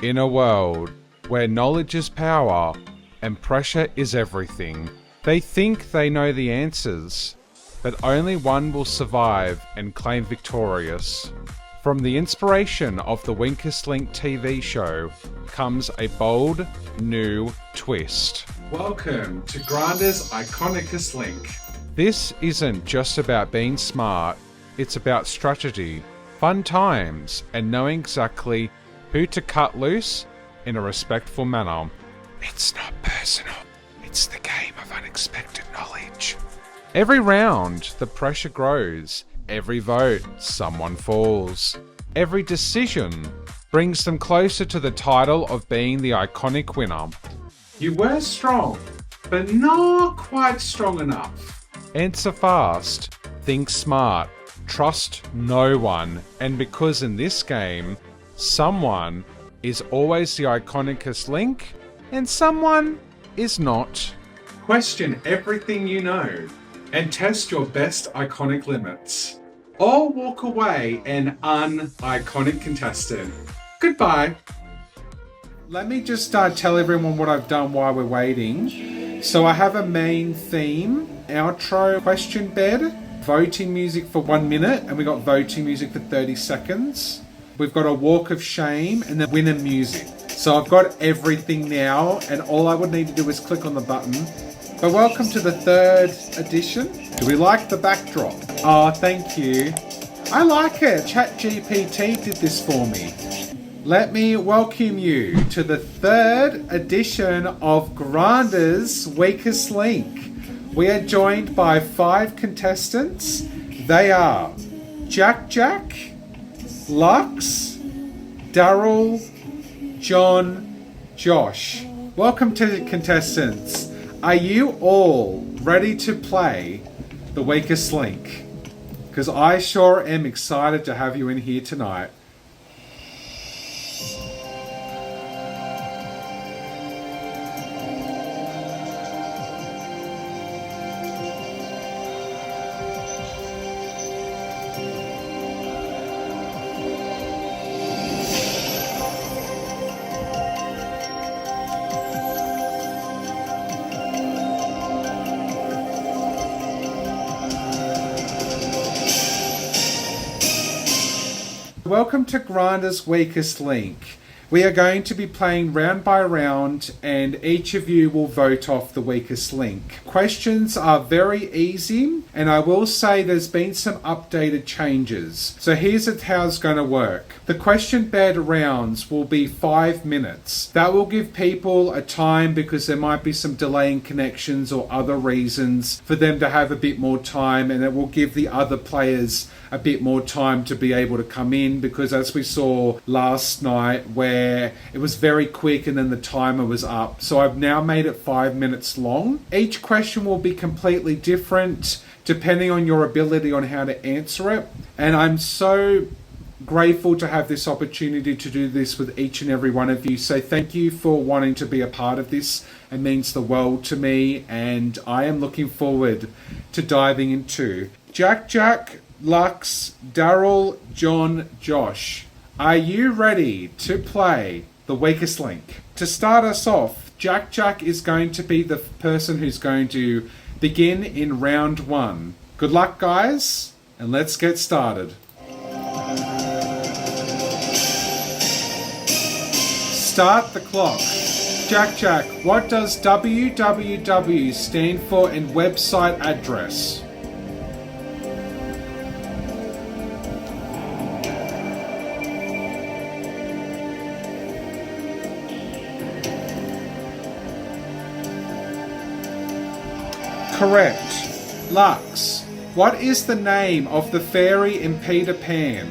In a world where knowledge is power and pressure is everything, they think they know the answers, but only one will survive and claim victorious. From the inspiration of the weakestlink TV show comes a bold, new twist. Welcome to Granda's Iconicest link. This isn't just about being smart, it's about strategy, fun times, and knowing exactly who to cut loose in a respectful manner. It's not personal, it's the game of unexpected knowledge. Every round, the pressure grows. Every vote, someone falls. Every decision brings them closer to the title of being the iconic winner. You were strong, but not quite strong enough. Answer fast, think smart, trust no one, and because in this game, someone is always the iconicest link, and someone is not. Question everything you know, and test your best iconic limits. Or walk away an un-iconic contestant. Goodbye. Let me just tell everyone what I've done while we're waiting. So I have a main theme, outro, question bed, voting music for 1 minute, and we got voting music for 30 seconds. We've got a walk of shame and then winner music. So I've got everything now, and all I would need to do is click on the button. But welcome to the 3rd edition. Do we like the backdrop? Oh, thank you. I like it. ChatGPT did this for me. Let me welcome you to the 3rd edition of Granda's Weakest Link. We are joined by 5 contestants. They are Jack, Lux, Daryl, John, Josh. Welcome to the contestants. Are you all ready to play the weakest link? Because I sure am excited to have you in here tonight. Welcome to Granda's Weakest Link. We are going to be playing round by round, and each of you will vote off the weakest link. Questions are very easy, and I will say there's been some updated changes. So here's how it's going to work. The question bed rounds will be 5 minutes. That will give people a time, because there might be some delay in connections or other reasons, for them to have a bit more time, and it will give the other players a bit more time to be able to come in, because as we saw last night where it was very quick and then the timer was up. So I've now made it 5 minutes long. Each question will be completely different depending on your ability on how to answer it. And I'm so grateful to have this opportunity to do this with each and every one of you. So thank you for wanting to be a part of this. It means the world to me, and I am looking forward to diving into Jack, Lux, Daryl, John, Josh. Are you ready to play the weakest link? To start us off, Jack is going to be the person who's going to begin in round 1. Good luck, guys, and let's get started. Start the clock. Jack, what does www stand for in website address? Correct. Lux, what is the name of the fairy in Peter Pan?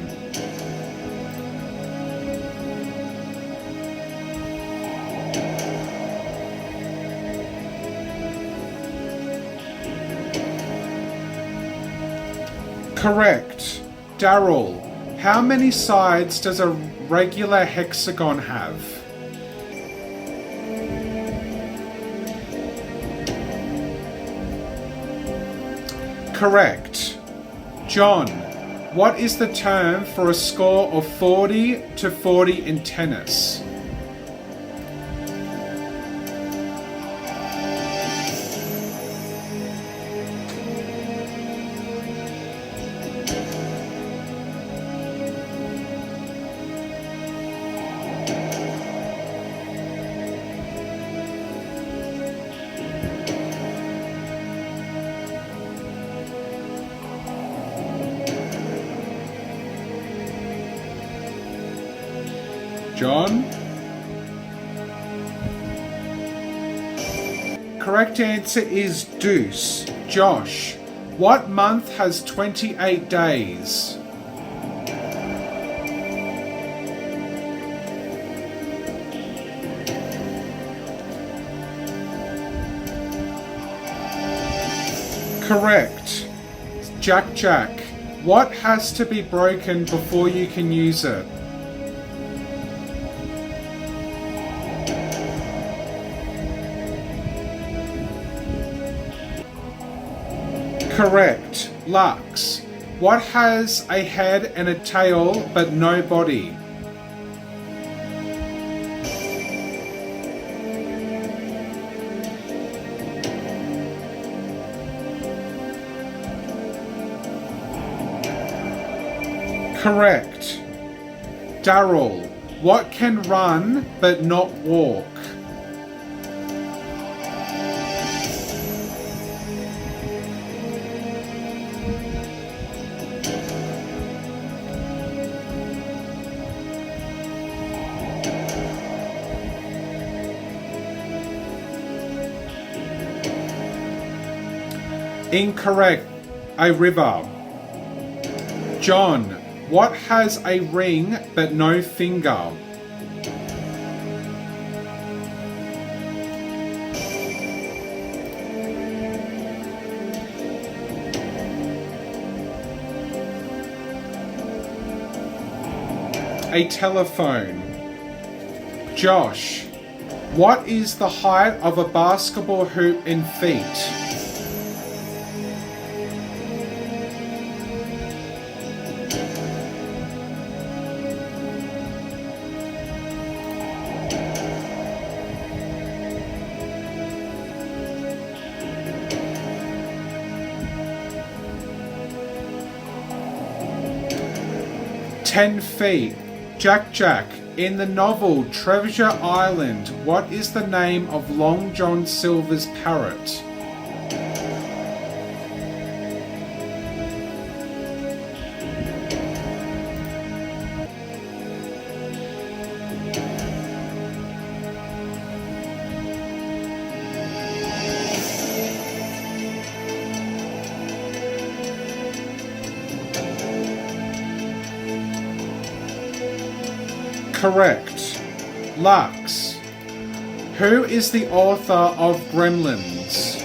Correct. Daryl, how many sides does a regular hexagon have? Correct. John, what is the term for a score of 40 to 40 in tennis? John? Correct answer is deuce. Josh, what month has 28 days? Correct. Jack, what has to be broken before you can use it? Correct. Lux, what has a head and a tail but no body? Correct. Daryl, what can run but not walk? Incorrect. A river. John, what has a ring but no finger? A telephone. Josh, what is the height of a basketball hoop in feet? "10 feet. Jack, in the novel Treasure Island, what is the name of Long John Silver's parrot?" Correct. Lux, who is the author of Gremlins?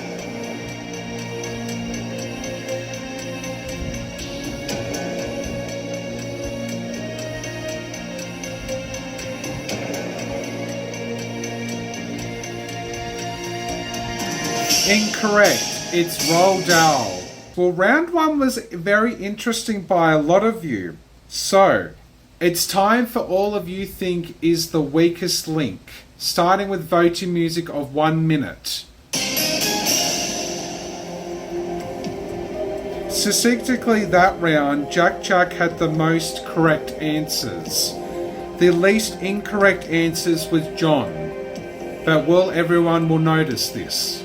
Incorrect. It's Roald Dahl. Well, round one was very interesting by a lot of you. So, it's time for all of you think is the weakest link, starting with voting music of 1 minute. Statistically that round, Jack had the most correct answers. The least incorrect answers was John, but everyone will notice this.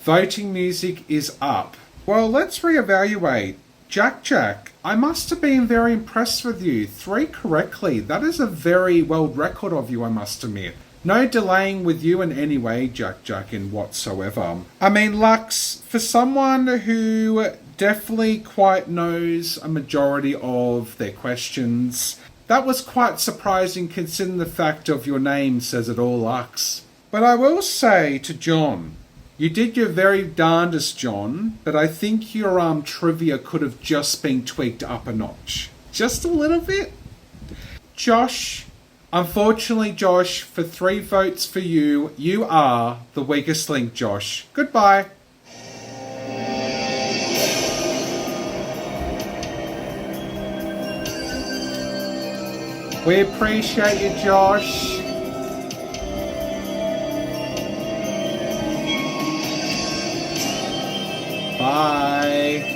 Voting music is up. Well, let's reevaluate. Jack, I must have been very impressed with you. 3 correctly. That is a very world record of you, I must admit. No delaying with you in any way, Jack, in whatsoever. I mean, Lux, for someone who definitely quite knows a majority of their questions, that was quite surprising considering the fact of your name says it all, Lux. But I will say to John, you did your very darndest, John, but I think your trivia could have just been tweaked up a notch. Just a little bit. Josh, Unfortunately, Josh, for 3 votes for you, you are the weakest link, Josh. Goodbye. We appreciate you, Josh. Bye.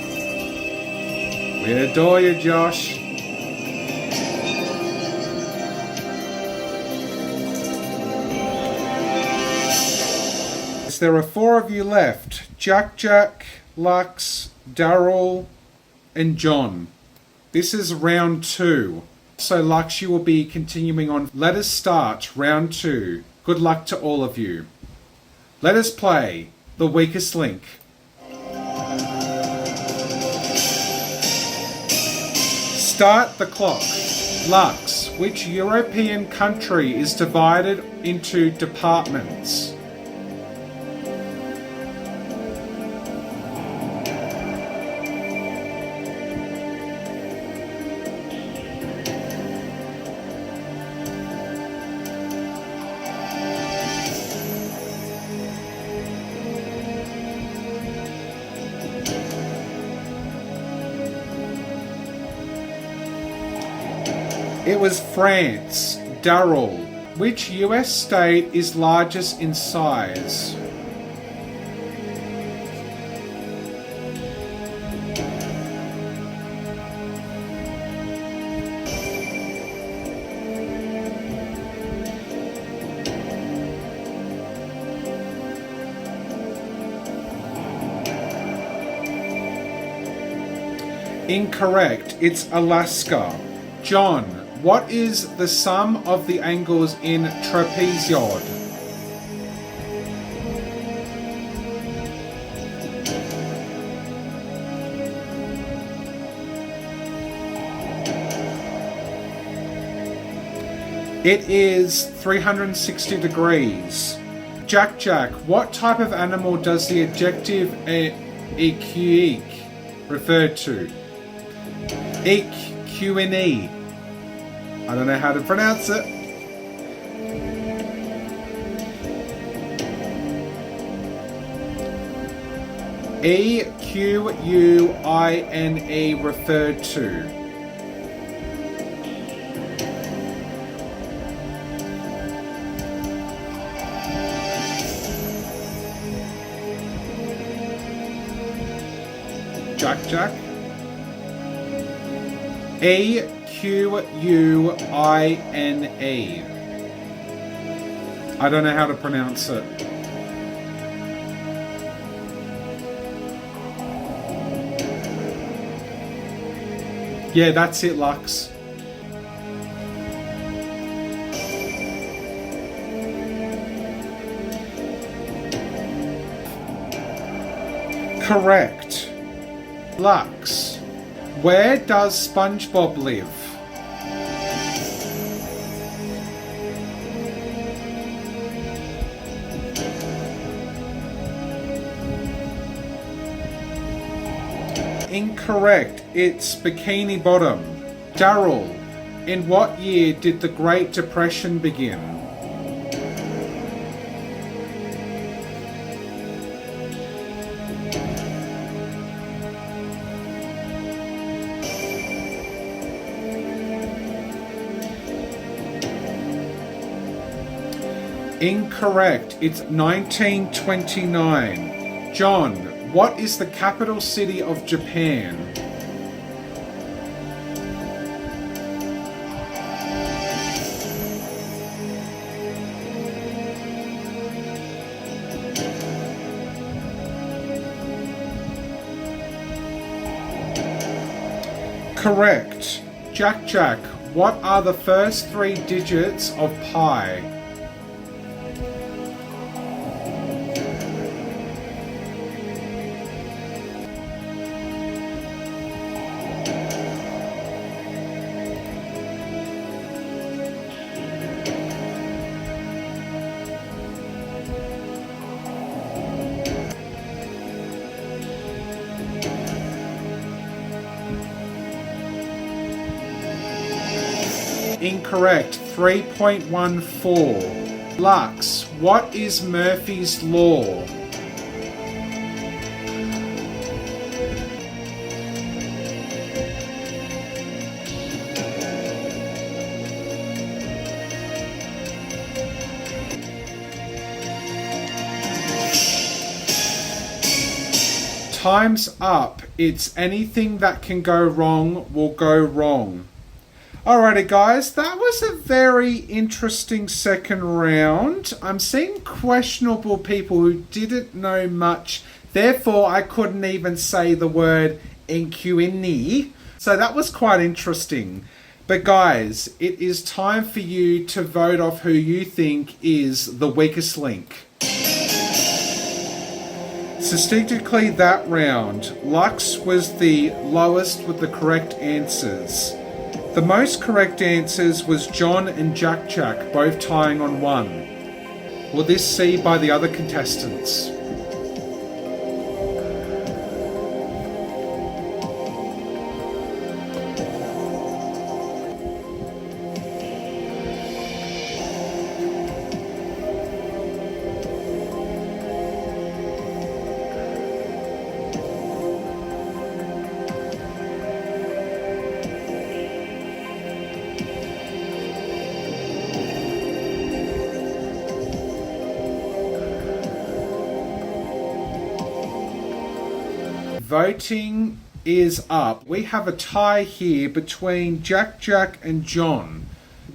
We adore you, Josh. There are 4 of you left. Jack, Lux, Daryl, and John. This is round 2. So Lux, you will be continuing on. Let us start round 2. Good luck to all of you. Let us play The Weakest Link. Start the clock. Lux, which European country is divided into departments? It was France. Daryl, which US state is largest in size? Incorrect. It's Alaska. John, what is the sum of the angles in trapezoid? It is 360 degrees. Jack, what type of animal does the adjective equique refer to? Equine. I don't know how to pronounce it. Equine referred to. Jack. Equine. I don't know how to pronounce it. Yeah, that's it, Lux. Correct. Lux, where does SpongeBob live? Incorrect. It's Bikini Bottom. Daryl, in what year did the Great Depression begin? Incorrect. It's 1929. John, what is the capital city of Japan? Correct. Jack, what are the first 3 digits of pi? Incorrect. 3.14. Lux, what is Murphy's Law? Time's up. It's anything that can go wrong will go wrong. Alrighty guys, that was a very interesting second round. I'm seeing questionable people who didn't know much. Therefore, I couldn't even say the word inquini. So that was quite interesting. But guys, it is time for you to vote off who you think is the weakest link. Statistically that round, Lux was the lowest with the correct answers. The most correct answers was John and Jack Jack, both tying on 1. Will this see by the other contestants? Voting is up. We have a tie here between Jack Jack and John.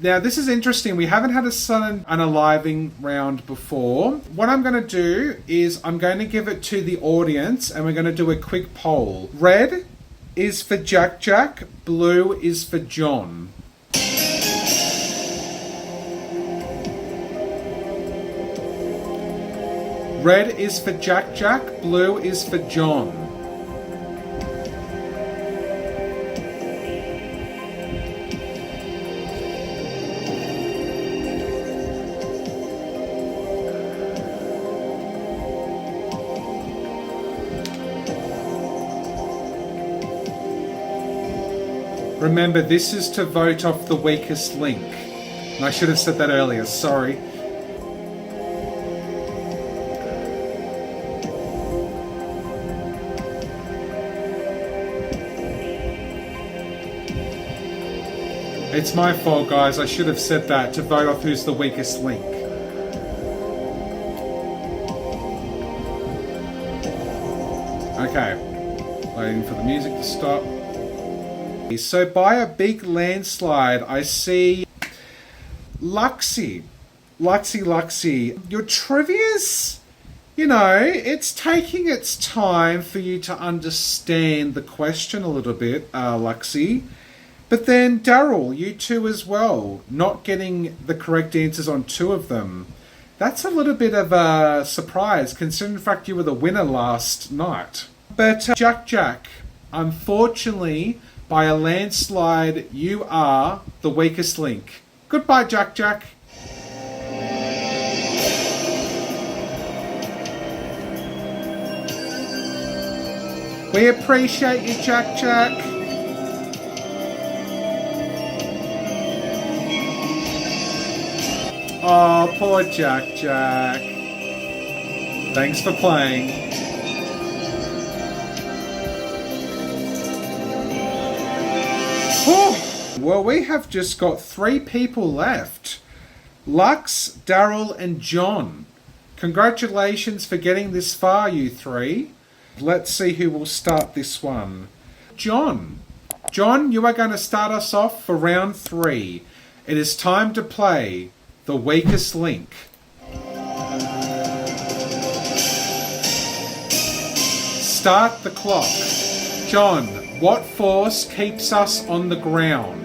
Now this is interesting. We haven't had a sudden unaliving round before. What I'm going to do is I'm going to give it to the audience and we're going to do a quick poll. Red is for Jack Jack, blue is for John. Red is for Jack Jack, blue is for John. Remember, this is to vote off the weakest link. And I should have said that earlier, sorry. It's my fault, guys. I should have said that, to vote off who's the weakest link. Okay. Waiting for the music to stop. So by a big landslide, I see Luxy. Your trivia's, you know, it's taking its time for you to understand the question a little bit, Luxy. But then Daryl, you two as well, not getting the correct answers on 2 of them. That's a little bit of a surprise, considering the fact you were the winner last night. But Jack Jack, unfortunately, by a landslide, you are the weakest link. Goodbye, Jack Jack. We appreciate you, Jack Jack. Oh, poor Jack Jack. Thanks for playing. Well, we have just got 3 people left. Lux, Daryl and John. Congratulations for getting this far, you 3. Let's see who will start this one. John. John, you are going to start us off for round 3. It is time to play the weakest link. Start the clock. John, what force keeps us on the ground?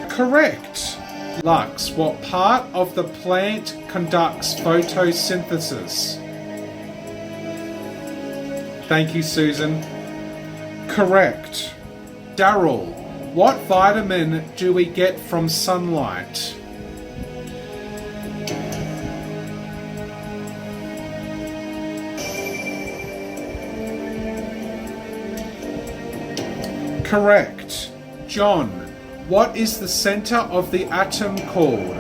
Correct. Lux, what part of the plant conducts photosynthesis? Thank you, Susan. Correct. Daryl, what vitamin do we get from sunlight? Correct. John, what is the center of the atom called?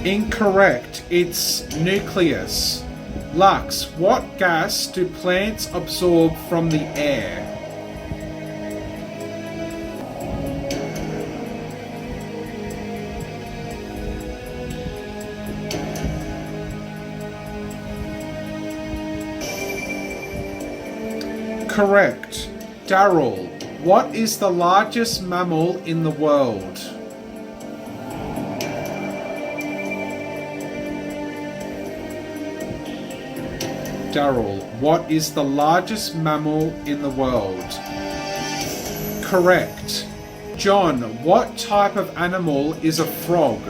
Incorrect. It's nucleus. Lux, what gas do plants absorb from the air? Correct. Daryl, what is the largest mammal in the world? Daryl, what is the largest mammal in the world? Correct. John, what type of animal is a frog?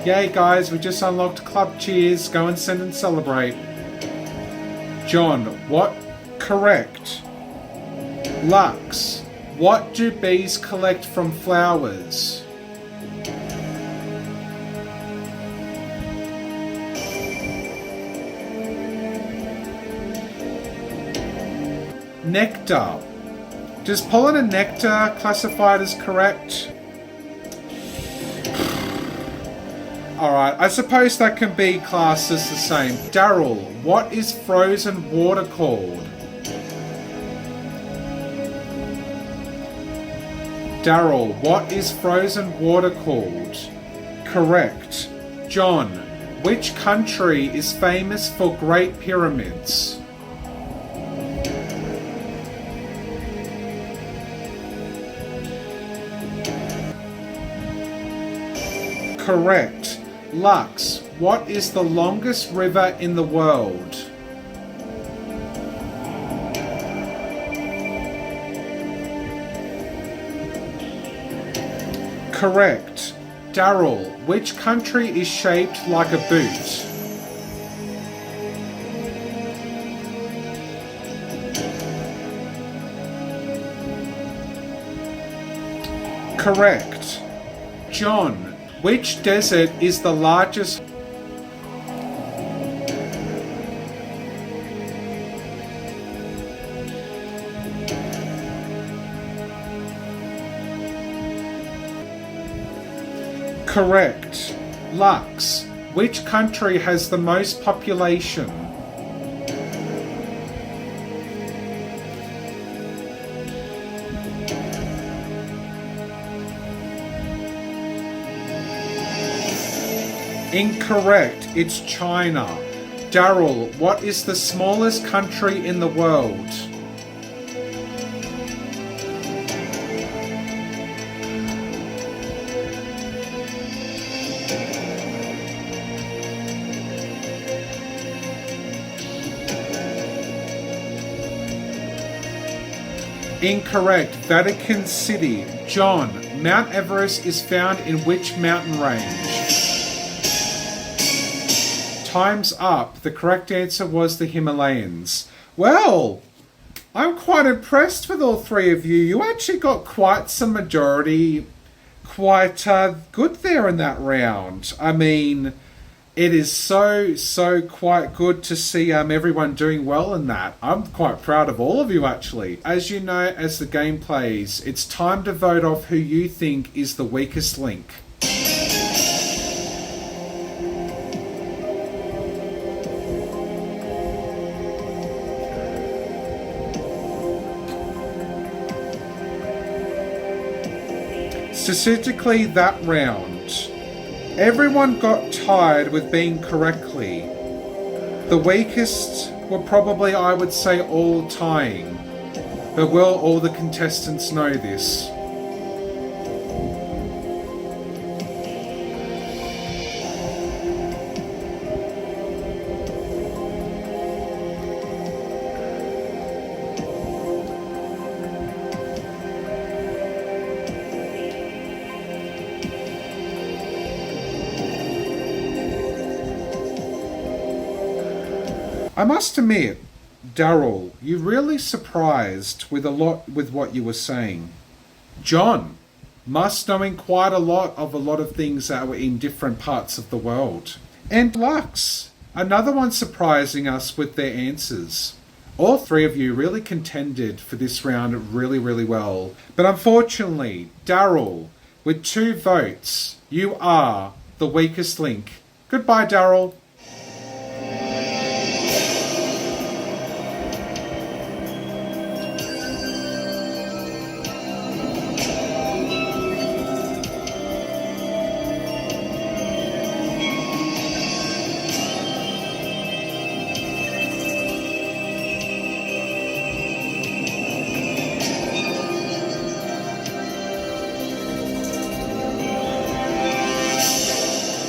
Yay guys, we just unlocked Club Cheers. Go and send and celebrate. John, what? Correct. Lux, what do bees collect from flowers? Nectar. Does pollen and nectar classified as correct? Alright, I suppose that can be classed as the same. Daryl, what is frozen water called? Daryl, what is frozen water called? Correct. John, which country is famous for Great Pyramids? Correct. Lux, what is the longest river in the world? Correct. Daryl, which country is shaped like a boot? Correct. John, which desert is the largest? Correct. Lux, which country has the most population? Incorrect. It's China. Daryl, what is the smallest country in the world? Incorrect. Vatican City. John, Mount Everest is found in which mountain range? Time's up. The correct answer was the Himalayas. Well, I'm quite impressed with all three of you. You actually got quite some majority, quite good there in that round. I mean, it is so quite good to see everyone doing well in that. I'm quite proud of all of you actually. As you know, as the game plays, it's time to vote off who you think is the weakest link. Statistically, that round, everyone got tied with being correctly. The weakest were probably, I would say, all tying. But will all the contestants know this? I must admit, Daryl, you really surprised with what you were saying. John, must knowing quite a lot of things that were in different parts of the world. And Lux, another one surprising us with their answers. All three of you really contended for this round really, really well. But unfortunately, Daryl, with 2 votes, you are the weakest link. Goodbye, Daryl.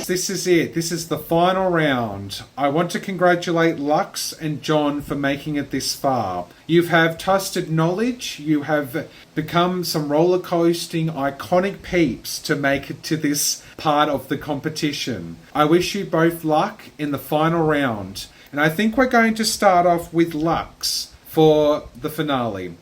This is it. This is the final round. I want to congratulate Lux and John for making it this far. You have tested knowledge. You have become some roller coasting iconic peeps to make it to this part of the competition. I wish you both luck in the final round. And I think we're going to start off with Lux for the finale.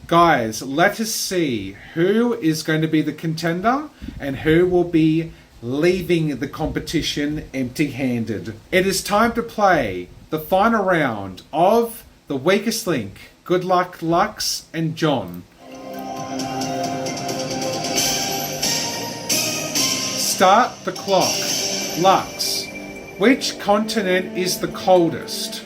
Guys, let us see who is going to be the contender and who will be leaving the competition empty-handed. It is time to play the final round of the weakest link. Good luck, Lux and John. Start the clock. Lux, which continent is the coldest?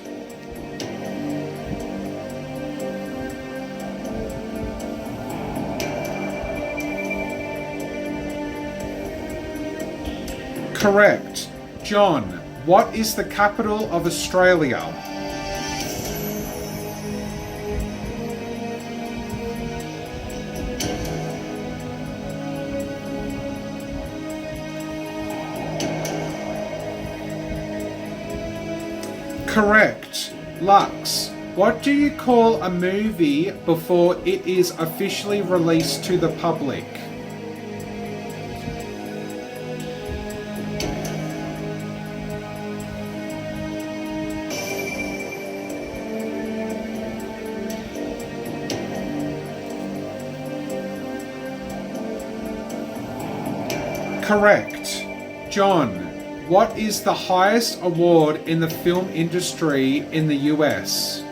Correct. John, what is the capital of Australia? Correct. Lux, what do you call a movie before it is officially released to the public? Correct. John, what is the highest award in the film industry in the US?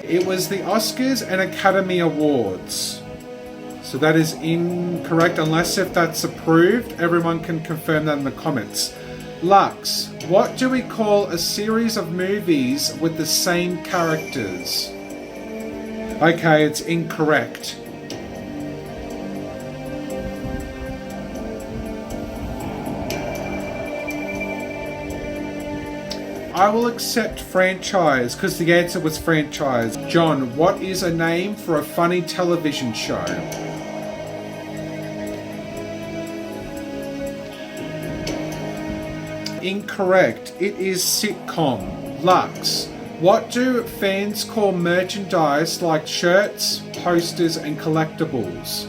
It was the Oscars and Academy Awards. So that is incorrect, unless if that's approved. Everyone can confirm that in the comments. Lux, what do we call a series of movies with the same characters? Okay, it's incorrect. I will accept franchise because the answer was franchise. John, what is a name for a funny television show? Incorrect. It is sitcom. Lux, what do fans call merchandise like shirts, posters, and collectibles?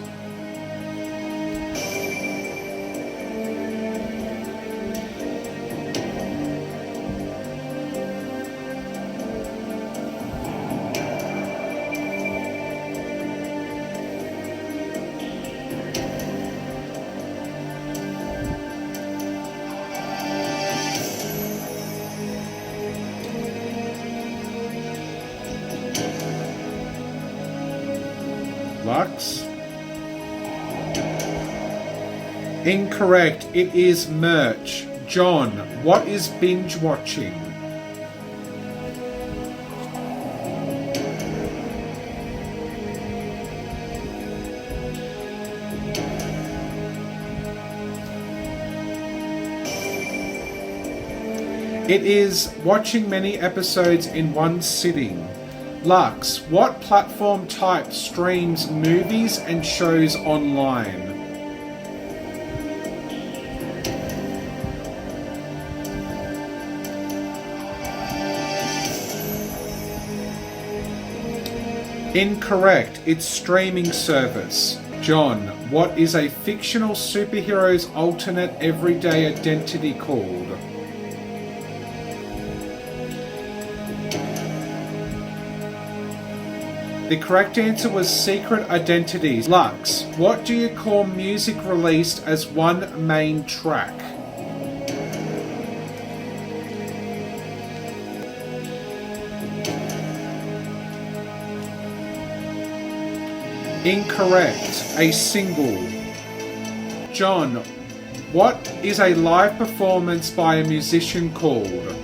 Lux? Incorrect. It is merch. John, what is binge watching? It is watching many episodes in one sitting. Lux, what platform type streams movies and shows online? Incorrect. It's streaming service. John, what is a fictional superhero's alternate everyday identity called? The correct answer was secret identities. Lux, what do you call music released as one main track? Incorrect. A single. John, what is a live performance by a musician called?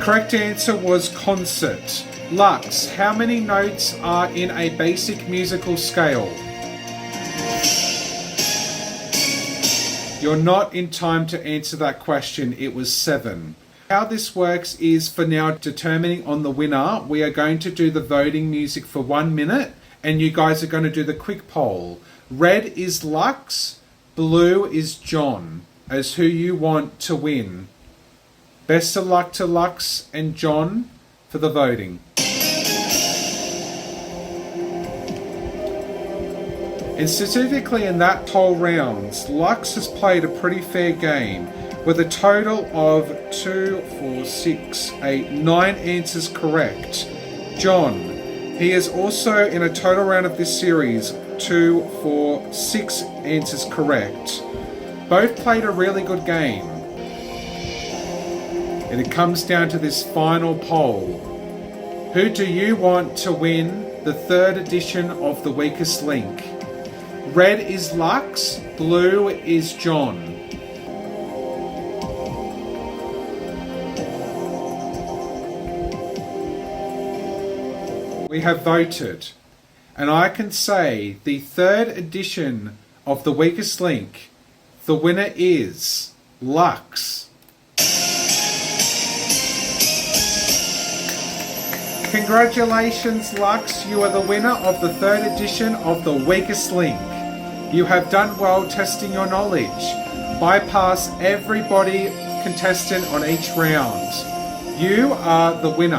Correct answer was concert. Lux, how many notes are in a basic musical scale? You're not in time to answer that question. It was 7. How this works is, for now determining on the winner, we are going to do the voting music for 1 minute and you guys are going to do the quick poll. Red is Lux, blue is John as who you want to win. Best of luck to Lux and John for the voting. And specifically in that whole rounds, Lux has played a pretty fair game with a total of 2, 4, 6, 8, 9 answers correct. John, he is also in a total round of this series 2, 4, 6 answers correct. Both played a really good game. And it comes down to this final poll. Who do you want to win the 3rd edition of The Weakest Link? Red is Lux, blue is John. We have voted, and I can say the 3rd edition of The Weakest Link, the winner is Lux. Congratulations, Lux, you are the winner of the 3rd edition of The Weakest Link. You have done well testing your knowledge. Bypass everybody contestant on each round. You are the winner.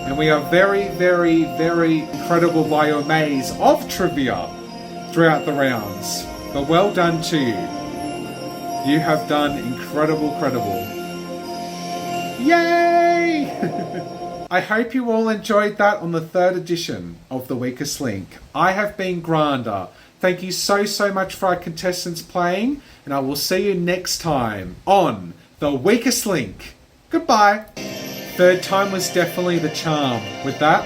And we are very, very, very incredible by your maze of trivia throughout the rounds. But well done to you. You have done incredible. Yay! I hope you all enjoyed that on the 3rd edition of The Weakest Link. I have been Granda. Thank you so much for our contestants playing, and I will see you next time on The Weakest Link. Goodbye. 3rd time was definitely the charm. With that,